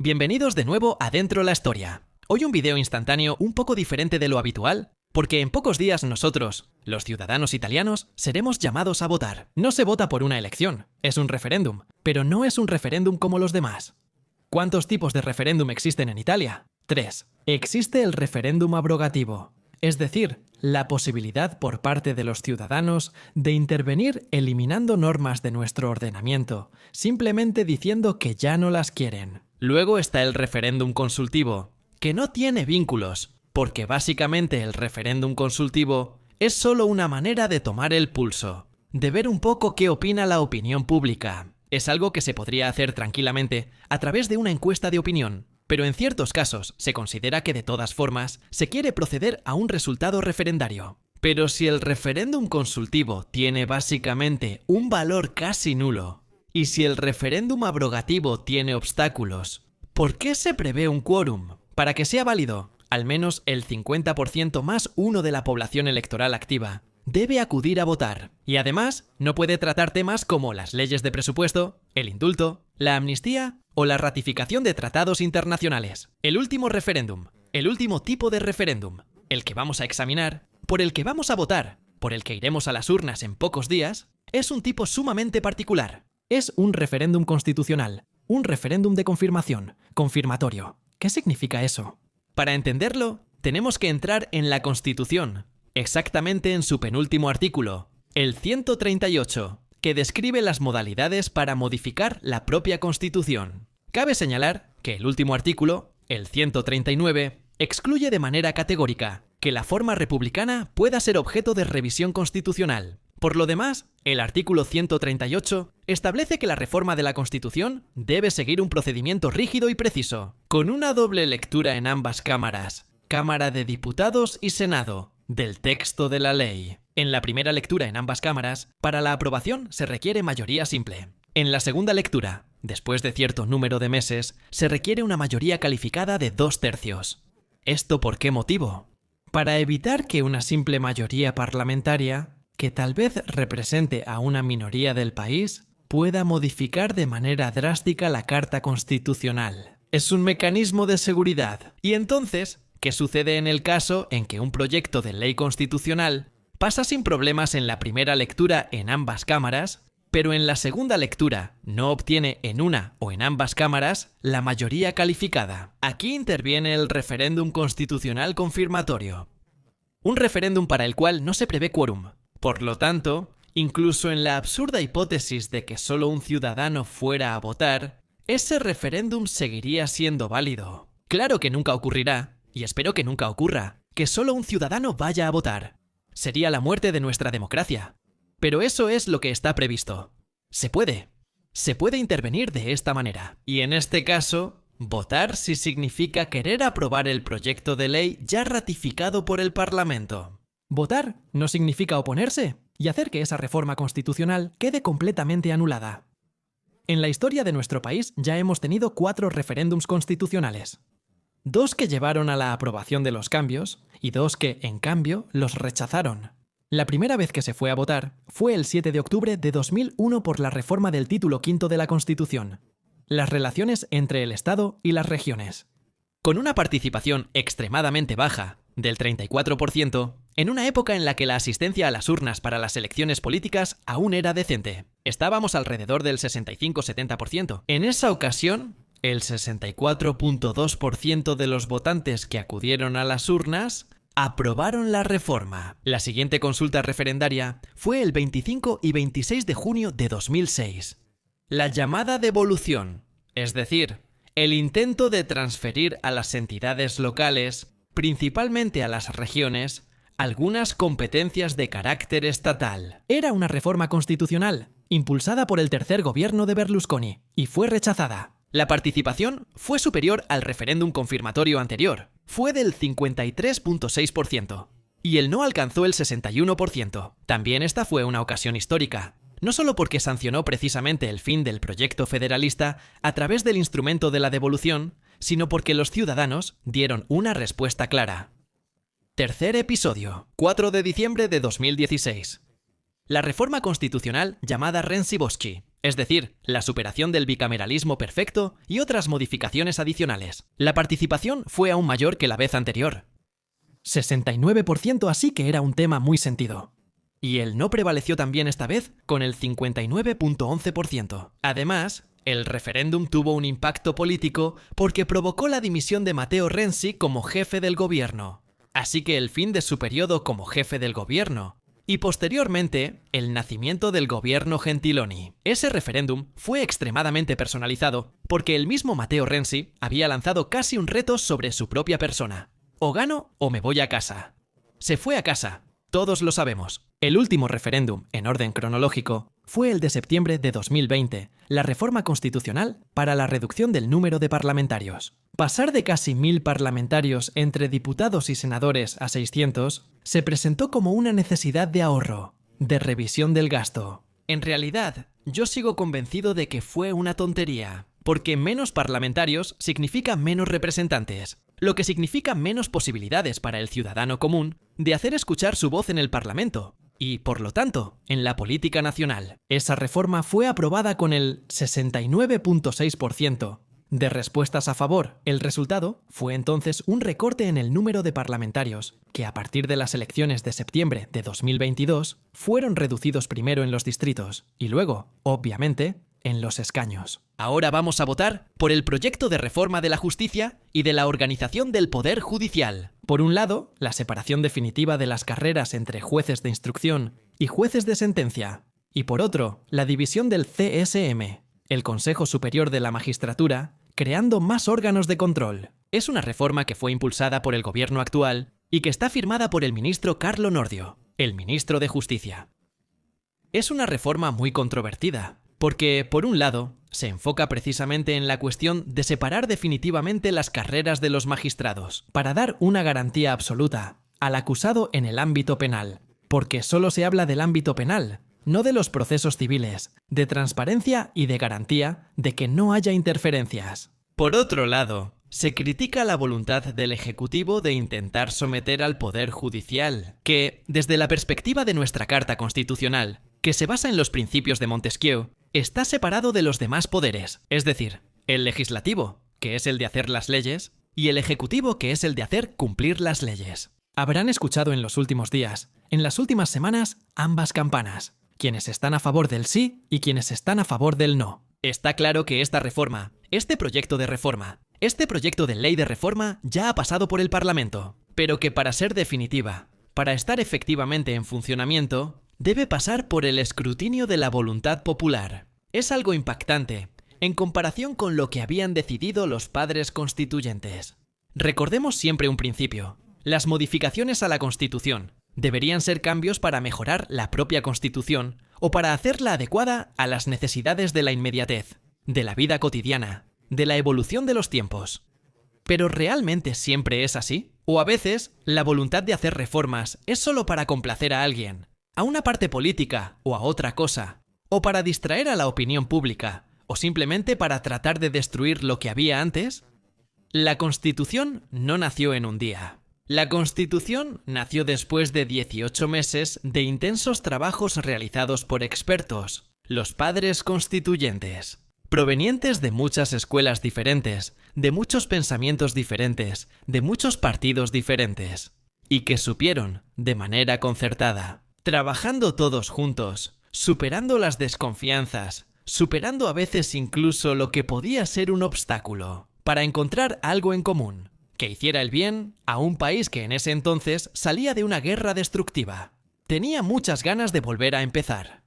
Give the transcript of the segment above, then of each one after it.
Bienvenidos de nuevo a Dentro la Historia. Hoy un video instantáneo un poco diferente de lo habitual, porque en pocos días nosotros, los ciudadanos italianos, seremos llamados a votar. No se vota por una elección, es un referéndum, pero no es un referéndum como los demás. ¿Cuántos tipos de referéndum existen en Italia? 3. Existe el referéndum abrogativo, es decir, la posibilidad por parte de los ciudadanos de intervenir eliminando normas de nuestro ordenamiento, simplemente diciendo que ya no las quieren. Luego está el referéndum consultivo, que no tiene vínculos, porque básicamente el referéndum consultivo es solo una manera de tomar el pulso, de ver un poco qué opina la opinión pública. Es algo que se podría hacer tranquilamente a través de una encuesta de opinión, pero en ciertos casos se considera que de todas formas se quiere proceder a un resultado referendario. Pero si el referéndum consultivo tiene básicamente un valor casi nulo, y si el referéndum abrogativo tiene obstáculos, ¿por qué se prevé un quórum? Para que sea válido, al menos el 50% más uno de la población electoral activa debe acudir a votar. Y además, no puede tratar temas como las leyes de presupuesto, el indulto, la amnistía o la ratificación de tratados internacionales. El último referéndum, el último tipo de referéndum, el que vamos a examinar, por el que vamos a votar, por el que iremos a las urnas en pocos días, es un tipo sumamente particular. Es un referéndum constitucional, un referéndum de confirmación, confirmatorio. ¿Qué significa eso? Para entenderlo, tenemos que entrar en la Constitución, exactamente en su penúltimo artículo, el 138, que describe las modalidades para modificar la propia Constitución. Cabe señalar que el último artículo, el 139, excluye de manera categórica que la forma republicana pueda ser objeto de revisión constitucional. Por lo demás, el artículo 138 establece que la reforma de la Constitución debe seguir un procedimiento rígido y preciso, con una doble lectura en ambas cámaras, Cámara de Diputados y Senado, del texto de la ley. En la primera lectura en ambas cámaras, para la aprobación se requiere mayoría simple. En la segunda lectura, después de cierto número de meses, se requiere una mayoría calificada de 2/3. ¿Esto por qué motivo? Para evitar que una simple mayoría parlamentaria, que tal vez represente a una minoría del país, pueda modificar de manera drástica la Carta Constitucional. Es un mecanismo de seguridad. Y entonces, ¿qué sucede en el caso en que un proyecto de ley constitucional pasa sin problemas en la primera lectura en ambas cámaras, pero en la segunda lectura no obtiene en una o en ambas cámaras la mayoría calificada? Aquí interviene el referéndum constitucional confirmatorio. Un referéndum para el cual no se prevé quórum. Por lo tanto, incluso en la absurda hipótesis de que solo un ciudadano fuera a votar, ese referéndum seguiría siendo válido. Claro que nunca ocurrirá, y espero que nunca ocurra, que solo un ciudadano vaya a votar. Sería la muerte de nuestra democracia. Pero eso es lo que está previsto. Se puede intervenir de esta manera. Y en este caso, votar sí significa querer aprobar el proyecto de ley ya ratificado por el Parlamento. Votar no significa oponerse y hacer que esa reforma constitucional quede completamente anulada. En la historia de nuestro país ya hemos tenido 4 referéndums constitucionales. 2 que llevaron a la aprobación de los cambios y 2 que, en cambio, los rechazaron. La primera vez que se fue a votar fue el 7 de octubre de 2001 por la reforma del título V de la Constitución, las relaciones entre el Estado y las regiones. Con una participación extremadamente baja, del 34%, en una época en la que la asistencia a las urnas para las elecciones políticas aún era decente. Estábamos alrededor del 65-70%. En esa ocasión, el 64.2% de los votantes que acudieron a las urnas aprobaron la reforma. La siguiente consulta referendaria fue el 25 y 26 de junio de 2006. La llamada devolución, es decir, el intento de transferir a las entidades locales, principalmente a las regiones, algunas competencias de carácter estatal. Era una reforma constitucional, impulsada por el tercer gobierno de Berlusconi, y fue rechazada. La participación fue superior al referéndum confirmatorio anterior, fue del 53.6%, y el no alcanzó el 61%. También esta fue una ocasión histórica, no solo porque sancionó precisamente el fin del proyecto federalista a través del instrumento de la devolución, sino porque los ciudadanos dieron una respuesta clara. Tercer episodio, 4 de diciembre de 2016. La reforma constitucional llamada Renzi-Boschi, es decir, la superación del bicameralismo perfecto y otras modificaciones adicionales. La participación fue aún mayor que la vez anterior. 69%, así que era un tema muy sentido. Y el no prevaleció también esta vez con el 59.11%. Además, el referéndum tuvo un impacto político porque provocó la dimisión de Matteo Renzi como jefe del gobierno, así que el fin de su periodo como jefe del gobierno, y posteriormente el nacimiento del gobierno Gentiloni. Ese referéndum fue extremadamente personalizado porque el mismo Matteo Renzi había lanzado casi un reto sobre su propia persona. O gano o me voy a casa. Se fue a casa, todos lo sabemos. El último referéndum, en orden cronológico, fue el de septiembre de 2020, la reforma constitucional para la reducción del número de parlamentarios. Pasar de casi 1000 parlamentarios entre diputados y senadores a 600 se presentó como una necesidad de ahorro, de revisión del gasto. En realidad, yo sigo convencido de que fue una tontería, porque menos parlamentarios significa menos representantes, lo que significa menos posibilidades para el ciudadano común de hacer escuchar su voz en el Parlamento y, por lo tanto, en la política nacional. Esa reforma fue aprobada con el 69.6% de respuestas a favor. El resultado fue entonces un recorte en el número de parlamentarios, que a partir de las elecciones de septiembre de 2022 fueron reducidos primero en los distritos y luego, obviamente, en los escaños. Ahora vamos a votar por el proyecto de reforma de la justicia y de la organización del Poder Judicial. Por un lado, la separación definitiva de las carreras entre jueces de instrucción y jueces de sentencia. Y por otro, la división del CSM, el Consejo Superior de la Magistratura, creando más órganos de control. Es una reforma que fue impulsada por el gobierno actual y que está firmada por el ministro Carlo Nordio, el ministro de Justicia. Es una reforma muy controvertida, porque, por un lado, se enfoca precisamente en la cuestión de separar definitivamente las carreras de los magistrados, para dar una garantía absoluta al acusado en el ámbito penal, porque solo se habla del ámbito penal, no de los procesos civiles, de transparencia y de garantía de que no haya interferencias. Por otro lado, se critica la voluntad del Ejecutivo de intentar someter al Poder Judicial, que, desde la perspectiva de nuestra Carta Constitucional, que se basa en los principios de Montesquieu, está separado de los demás poderes, es decir, el legislativo, que es el de hacer las leyes, y el ejecutivo, que es el de hacer cumplir las leyes. Habrán escuchado en los últimos días, en las últimas semanas, ambas campanas, quienes están a favor del sí y quienes están a favor del no. Está claro que esta reforma, este proyecto de ley de reforma ya ha pasado por el Parlamento, pero que para ser definitiva, para estar efectivamente en funcionamiento, debe pasar por el escrutinio de la voluntad popular. Es algo impactante, en comparación con lo que habían decidido los padres constituyentes. Recordemos siempre un principio. Las modificaciones a la Constitución deberían ser cambios para mejorar la propia Constitución o para hacerla adecuada a las necesidades de la inmediatez, de la vida cotidiana, de la evolución de los tiempos. ¿Pero realmente siempre es así? ¿O a veces la voluntad de hacer reformas es solo para complacer a alguien, a una parte política o a otra cosa, o para distraer a la opinión pública, o simplemente para tratar de destruir lo que había antes? La Constitución no nació en un día. La Constitución nació después de 18 meses de intensos trabajos realizados por expertos, los padres constituyentes, provenientes de muchas escuelas diferentes, de muchos pensamientos diferentes, de muchos partidos diferentes, y que supieron, de manera concertada, trabajando todos juntos, superando las desconfianzas, superando a veces incluso lo que podía ser un obstáculo, para encontrar algo en común, que hiciera el bien a un país que en ese entonces salía de una guerra destructiva. Tenía muchas ganas de volver a empezar.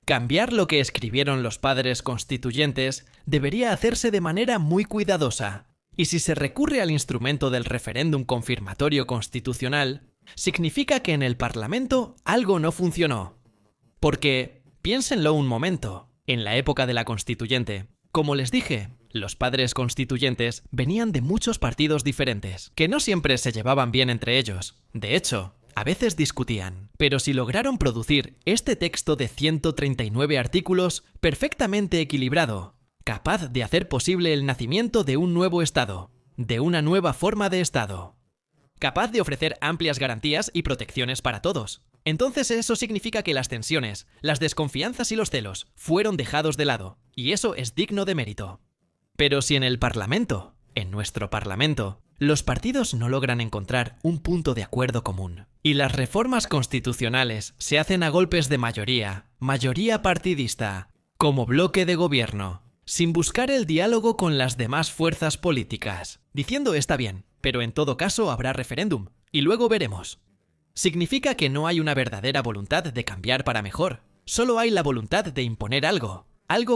Cambiar lo que escribieron los padres constituyentes debería hacerse de manera muy cuidadosa, y si se recurre al instrumento del referéndum confirmatorio constitucional, significa que en el Parlamento algo no funcionó. Porque, piénsenlo un momento, en la época de la Constituyente, como les dije, los padres constituyentes venían de muchos partidos diferentes, que no siempre se llevaban bien entre ellos. De hecho, a veces discutían, pero si lograron producir este texto de 139 artículos perfectamente equilibrado, capaz de hacer posible el nacimiento de un nuevo Estado, de una nueva forma de Estado, capaz de ofrecer amplias garantías y protecciones para todos, Entonces eso significa que las tensiones, las desconfianzas y los celos fueron dejados de lado, y eso es digno de mérito. Pero si en el Parlamento, en nuestro Parlamento, los partidos no logran encontrar un punto de acuerdo común, y las reformas constitucionales se hacen a golpes de mayoría partidista, como bloque de gobierno, sin buscar el diálogo con las demás fuerzas políticas, diciendo está bien, pero en todo caso habrá referéndum, y luego veremos. Significa que no hay una verdadera voluntad de cambiar para mejor, solo hay la voluntad de imponer algo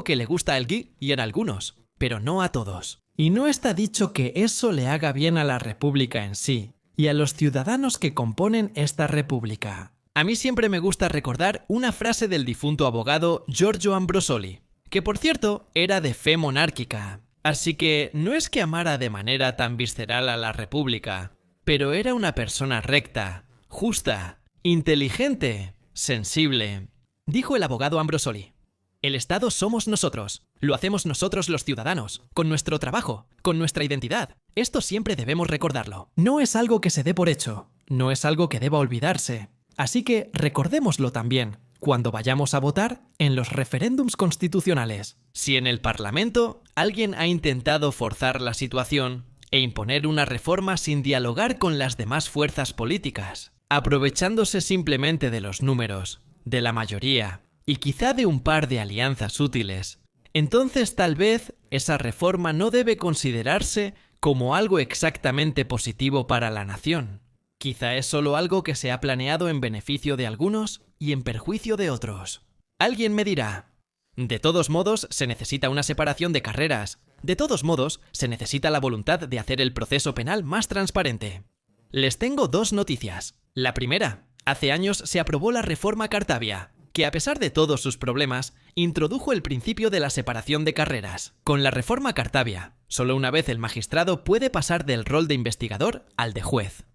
que le gusta al Gui y en algunos, pero no a todos. Y no está dicho que eso le haga bien a la república en sí, y a los ciudadanos que componen esta república. A mí siempre me gusta recordar una frase del difunto abogado Giorgio Ambrosoli, que por cierto era de fe monárquica, así que no es que amara de manera tan visceral a la república, pero era una persona recta, justa, inteligente, sensible. Dijo el abogado Ambrosoli: el Estado somos nosotros, lo hacemos nosotros los ciudadanos, con nuestro trabajo, con nuestra identidad. Esto siempre debemos recordarlo. No es algo que se dé por hecho, no es algo que deba olvidarse. Así que recordémoslo también cuando vayamos a votar en los referéndums constitucionales. Si en el Parlamento alguien ha intentado forzar la situación e imponer una reforma sin dialogar con las demás fuerzas políticas, aprovechándose simplemente de los números, de la mayoría, y quizá de un par de alianzas útiles, entonces tal vez esa reforma no debe considerarse como algo exactamente positivo para la nación. Quizá es solo algo que se ha planeado en beneficio de algunos y en perjuicio de otros. Alguien me dirá: de todos modos se necesita una separación de carreras, de todos modos se necesita la voluntad de hacer el proceso penal más transparente. Les tengo dos noticias. La primera: hace años se aprobó la reforma Cartabia, que a pesar de todos sus problemas, introdujo el principio de la separación de carreras. Con la reforma Cartabia, solo una vez el magistrado puede pasar del rol de investigador al de juez.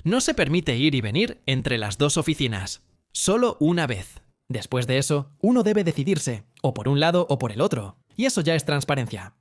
No se permite ir y venir entre las dos oficinas, solo una vez. Después de eso, uno debe decidirse, o por un lado o por el otro, y eso ya es transparencia.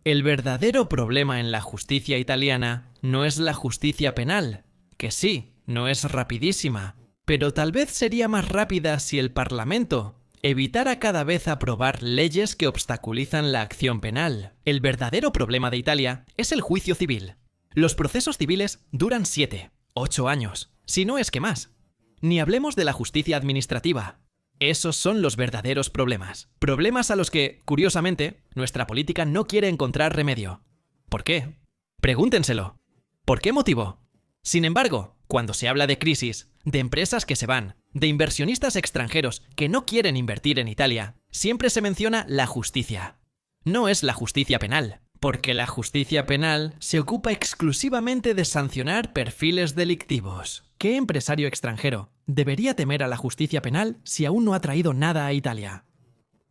El verdadero problema en la justicia italiana no es la justicia penal, que sí, no es rapidísima, pero tal vez sería más rápida si el Parlamento evitara cada vez aprobar leyes que obstaculizan la acción penal. El verdadero problema de Italia es el juicio civil. Los procesos civiles duran 7, 8 años, si no es que más. Ni hablemos de la justicia administrativa. Esos son los verdaderos problemas. Problemas a los que, curiosamente, nuestra política no quiere encontrar remedio. ¿Por qué? Pregúntenselo. ¿Por qué motivo? Sin embargo, cuando se habla de crisis, de empresas que se van, de inversionistas extranjeros que no quieren invertir en Italia, siempre se menciona la justicia. No es la justicia penal, porque la justicia penal se ocupa exclusivamente de sancionar perfiles delictivos. ¿Qué empresario extranjero debería temer a la justicia penal si aún no ha traído nada a Italia?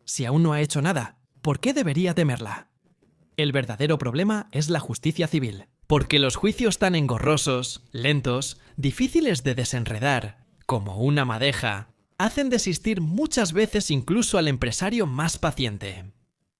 Si aún no ha hecho nada, ¿por qué debería temerla? El verdadero problema es la justicia civil, porque los juicios tan engorrosos, lentos, difíciles de desenredar, como una madeja, hacen desistir muchas veces incluso al empresario más paciente.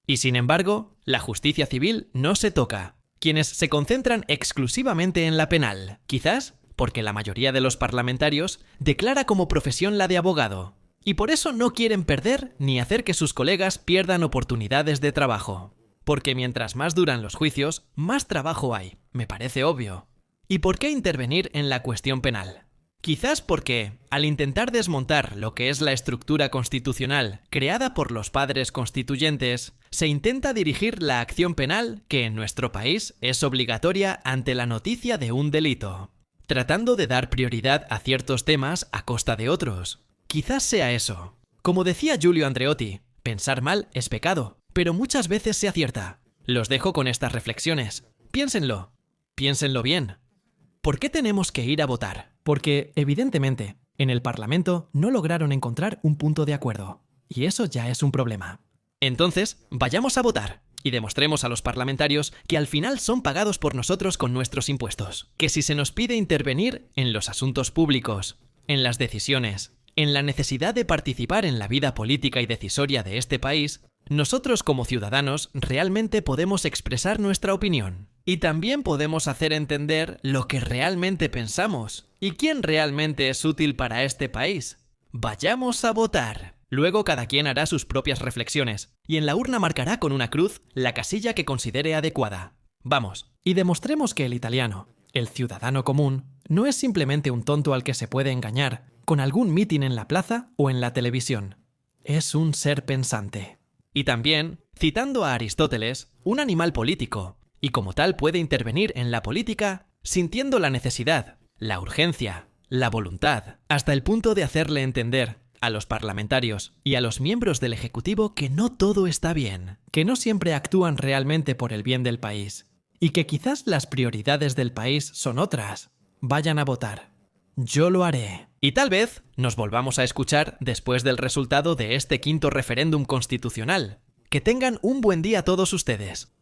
Y sin embargo, la justicia civil no se toca. Quienes se concentran exclusivamente en la penal, quizás porque la mayoría de los parlamentarios declara como profesión la de abogado, y por eso no quieren perder ni hacer que sus colegas pierdan oportunidades de trabajo. Porque mientras más duran los juicios, más trabajo hay, me parece obvio. ¿Y por qué intervenir en la cuestión penal? Quizás porque, al intentar desmontar lo que es la estructura constitucional creada por los padres constituyentes, se intenta dirigir la acción penal que en nuestro país es obligatoria ante la noticia de un delito, tratando de dar prioridad a ciertos temas a costa de otros. Quizás sea eso. Como decía Giulio Andreotti, pensar mal es pecado, pero muchas veces se acierta. Los dejo con estas reflexiones. Piénsenlo. Piénsenlo bien. ¿Por qué tenemos que ir a votar? Porque, evidentemente, en el Parlamento no lograron encontrar un punto de acuerdo. Y eso ya es un problema. Entonces, vayamos a votar y demostremos a los parlamentarios que al final son pagados por nosotros con nuestros impuestos. Que si se nos pide intervenir en los asuntos públicos, en las decisiones, en la necesidad de participar en la vida política y decisoria de este país, nosotros como ciudadanos realmente podemos expresar nuestra opinión. Y también podemos hacer entender lo que realmente pensamos y quién realmente es útil para este país. Vayamos a votar. Luego cada quien hará sus propias reflexiones y en la urna marcará con una cruz la casilla que considere adecuada. Vamos, y demostremos que el italiano, el ciudadano común, no es simplemente un tonto al que se puede engañar con algún mitin en la plaza o en la televisión. Es un ser pensante. Y también, citando a Aristóteles, un animal político, y como tal puede intervenir en la política sintiendo la necesidad, la urgencia, la voluntad, hasta el punto de hacerle entender a los parlamentarios y a los miembros del Ejecutivo que no todo está bien, que no siempre actúan realmente por el bien del país, y que quizás las prioridades del país son otras. Vayan a votar. Yo lo haré. Y tal vez nos volvamos a escuchar después del resultado de este quinto referéndum constitucional. Que tengan un buen día todos ustedes.